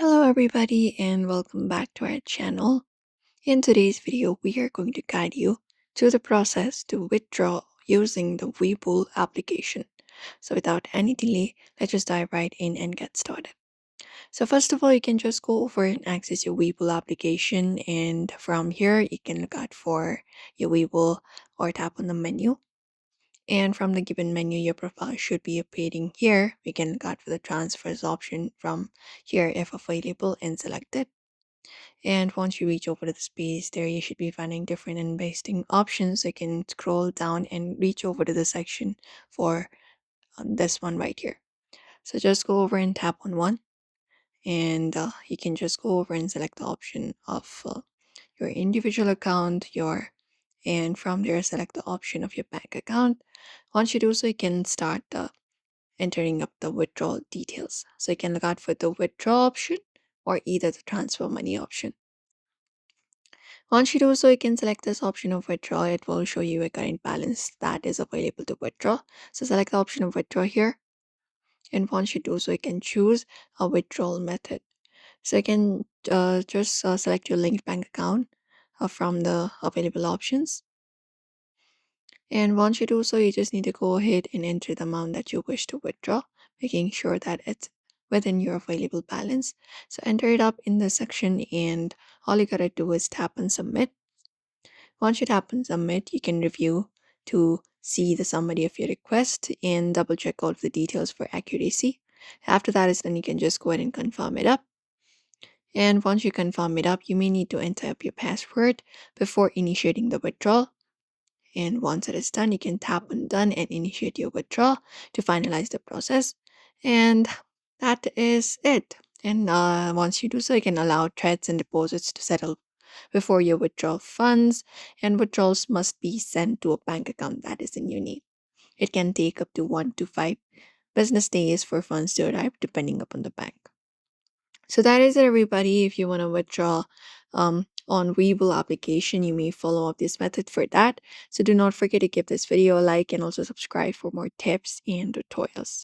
Hello everybody and welcome back to our channel. In today's video, we are going to guide you through the process to withdraw using the Webull application. So without any delay, let's just dive right in and get started. So first of all, you can just go over and access your Webull application, and from here you can look out for your Webull or tap on the menu. And from the given menu, your profile should be appearing here. We can look out for the transfers option from here if available and select it. And once you reach over to the space there, you should be finding different investing options. You can scroll down and reach over to the section for this one right here. So just go over and tap on one, and you can just go over and select the option of your individual account, and from there select the option of your bank account. Once you do so, you can start entering up the withdrawal details. So you can look out for the withdraw option or either the transfer money option. Once you do so, you can select this option of withdraw. It will show you a current balance that is available to withdraw. So select the option of withdraw here. And once you do so, you can choose a withdrawal method. So you can just select your linked bank account from the available options. And once you do so, you just need to go ahead and enter the amount that you wish to withdraw, making sure that it's within your available balance. So enter it up in the section, and all you gotta do is tap and submit. Once you tap on submit, you can review to see the summary of your request and double check all of the details for accuracy. After that is done, you can just go ahead and confirm it up. And once you confirm it up, you may need to enter up your password before initiating the withdrawal. And once it is done, you can tap on done and initiate your withdrawal to finalize the process. And that is it. And once you do so, you can allow trades and deposits to settle before you withdraw funds, and withdrawals must be sent to a bank account that is in your name. It can take up to 1 to 5 business days for funds to arrive, depending upon the bank. So that is it, everybody. If you want to withdraw on Webull application, you may follow up this method for that. So do not forget to give this video a like and also subscribe for more tips and tutorials.